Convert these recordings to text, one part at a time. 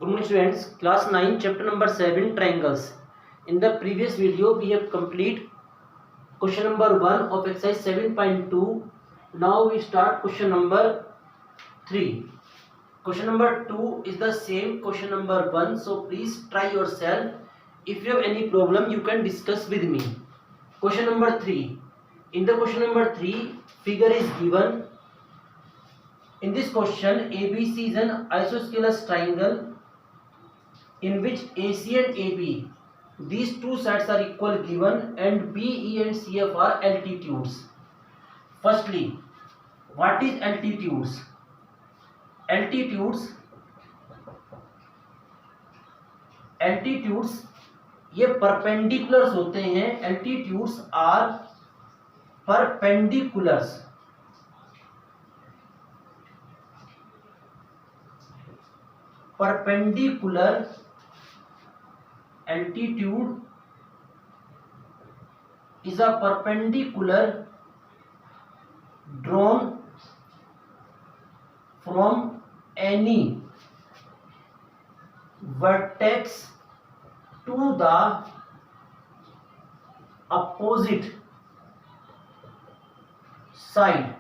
Good morning students, class 9 chapter number 7 triangles. In the previous video we have complete question number 1 of exercise 7.2. Now we start question number 3. Question number 2 is the same question number 1, so please try yourself. If you have any problem you can discuss with me. Question number 3. In the question number 3 figure is given. In this question ABC is an isosceles triangle in which AC and AB, these two sides are equal given, and BE and CF are altitudes. Firstly, what is altitudes? Altitudes ये perpendiculars होते हैं. Altitudes are perpendiculars. Perpendicular altitude is a perpendicular drawn from any vertex to the opposite side.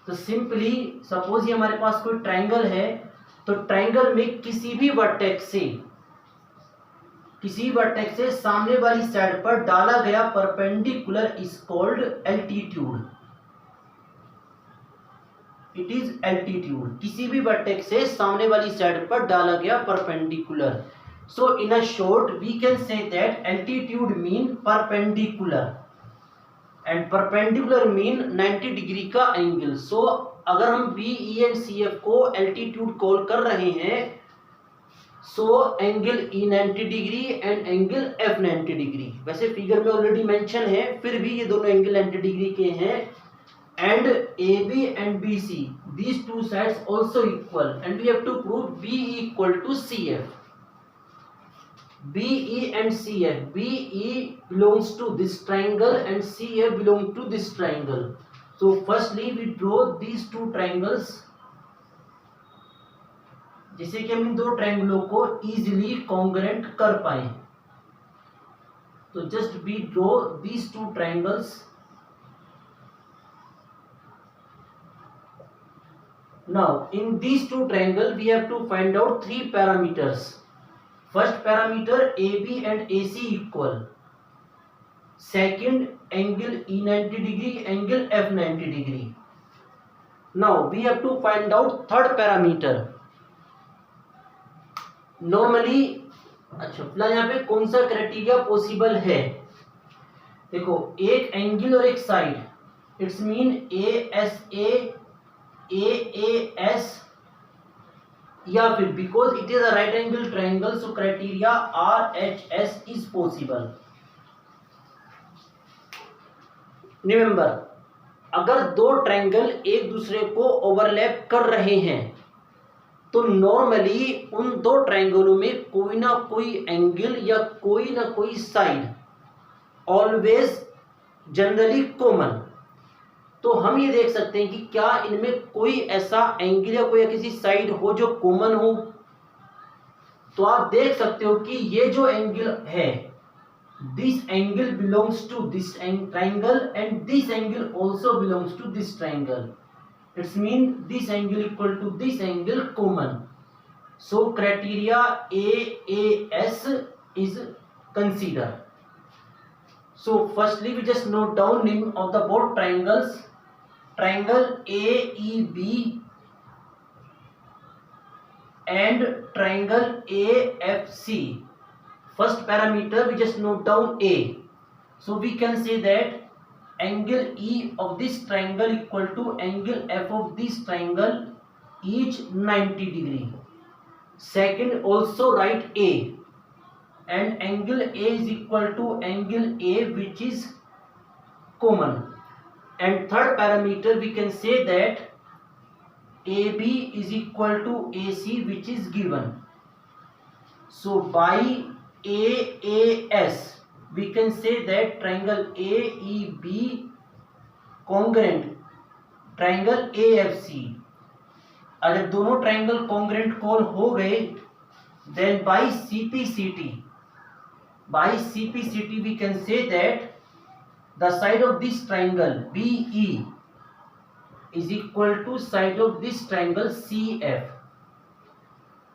तो simply suppose ये हमारे पास कोई triangle है, तो triangle में किसी भी वर्टेक्स से सामने वाली साइड पर डाला गया perpendicular is called altitude. It is altitude. किसी भी वर्टेक्स से सामने वाली साइड पर डाला गया perpendicular. So in a short we can say that altitude mean perpendicular and perpendicular mean 90 degree का एंगल. सो अगर हम B E and C F को एल्टीट्यूड कॉल कर रहे हैं, so angle E 90 degree and angle F 90 degree. वैसे figure में already mention है, फिर भी ये दोनों एंगल 90 डिग्री के हैं. And A B and B C, these two sides also equal, and we have to prove B equal to C F. BE and CF. BE belongs to this triangle and CF belongs to this triangle. So firstly we draw these two triangles, जिससे कि हम इन दो ट्रायंगलों को easily congruent कर पाए. तो just we draw these two triangles. Now in these two triangles we have to find out three parameters. First parameter AB and AC equal. Second, angle E 90 degree, angle F 90 degree. Now we have to find out third parameter. Normally, अच्छा फिलहाल यहाँ पे कौन सा criteria possible है? देखो, एक angle और एक side, it's mean ASA, AAS, या फिर because it is a right angle triangle, so criteria RHS is possible. Remember, अगर दो ट्रायंगल एक दूसरे को ओवरलैप कर रहे हैं तो नॉर्मली उन दो ट्रायंगलों में कोई ना कोई एंगल या कोई ना कोई साइड ऑलवेज जनरली कॉमन. तो हम ये देख सकते हैं कि क्या इनमें कोई ऐसा एंगल या कोई किसी साइड हो जो कॉमन हो. तो आप देख सकते हो कि ये जो एंगल है, this angle belongs to this triangle and this angle also belongs to this triangle. It's mean this angle equal to this angle common. So criteria AAS is consider. So firstly we just note down name of the both triangles. Triangle AEB and triangle AFC. First parameter we just note down A. So we can say that angle E of this triangle equal to angle F of this triangle, each 90 degree. Second, also write A. And angle A is equal to angle A which is common. And third parameter we can say that AB is equal to AC which is given. So by AAS we can say that triangle AEB congruent triangle AFC. अगर दोनों triangle congruent call हो गए, then by CPCT we can say that the side of this triangle BE is equal to side of this triangle CF.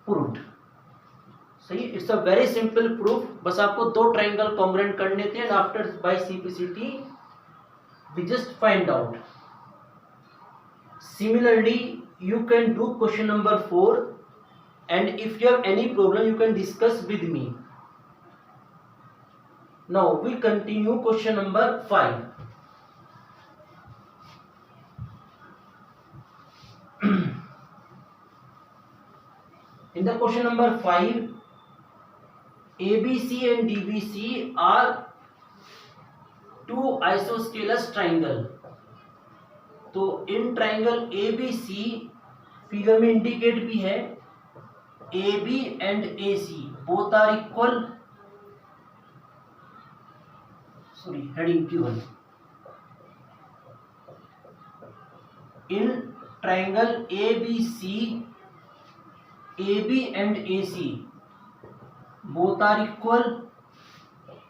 Proved. सही, it's a very simple proof. बस आपको दो triangle congruent करने थे and after bye CPCT we just find out. Similarly you can do question number 4, and if you have any problem you can discuss with me. Now we continue question number 5. In the question number 5, ABC and DBC are two isosceles triangle. तो in triangle ABC figure में indicate भी है, AB and AC both are equal. Sorry, heading given. In triangle ABC, AB and AC both are equal,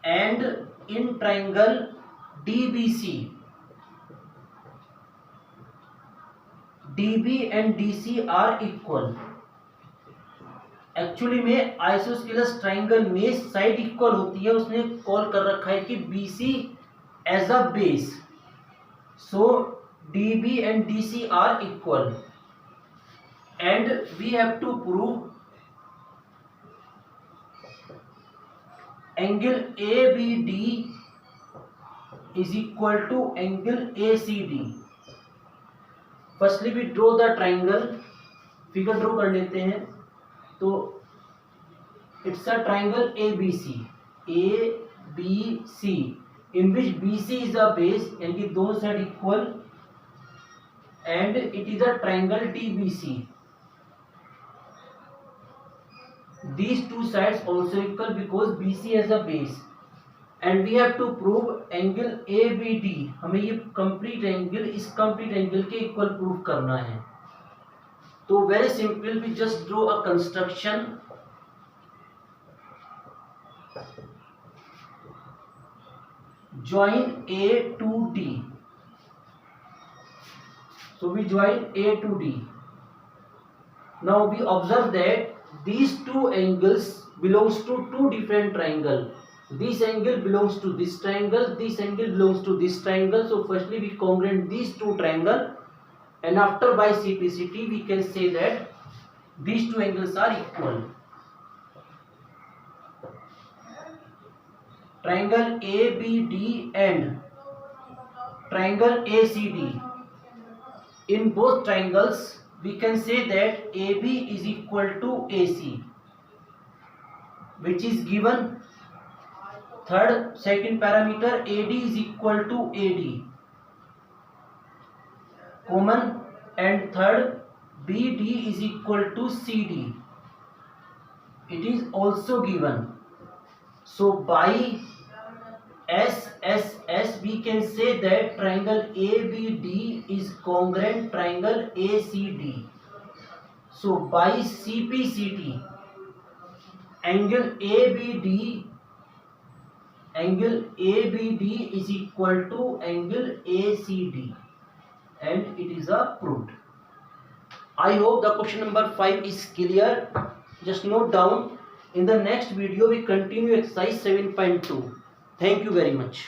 and in triangle DBC, DB and DC are equal. Actually में isosceles triangle में side equal होती है, उसने call कर रखा है कि BC as a base, so DB and DC are equal, and we have to prove angle ABD is equal to angle ACD. Firstly we draw the triangle. Figure draw कर लेते हैं. तो it's a triangle ABC in which BC is a base, यानी कि दोनों side equal, and it is a triangle DBC. These two sides also equal because BC has a base, and we have to prove angle ABD. हमें ये complete angle इस complete angle के equal prove करना है. तो very simple, we just draw a construction. Join A to D. So we join A to D. Now we observe that these two angles belongs to two different triangle. This angle belongs to this triangle, this angle belongs to this triangle. So firstly we congruent these two triangle, and after by CPCT we can say that these two angles are equal. Triangle ABD and triangle ACD, in both triangles we can say that AB is equal to AC, which is given. Third, second parameter AD is equal to AD, common. And third, BD is equal to CD, it is also given. So by SSS we can say that triangle ABD is congruent triangle ACD. So by CPCT, angle ABD is equal to angle ACD, and it is a proved. I hope the question number 5 is clear. Just note down. In the next video we continue exercise 7.2. Thank you very much.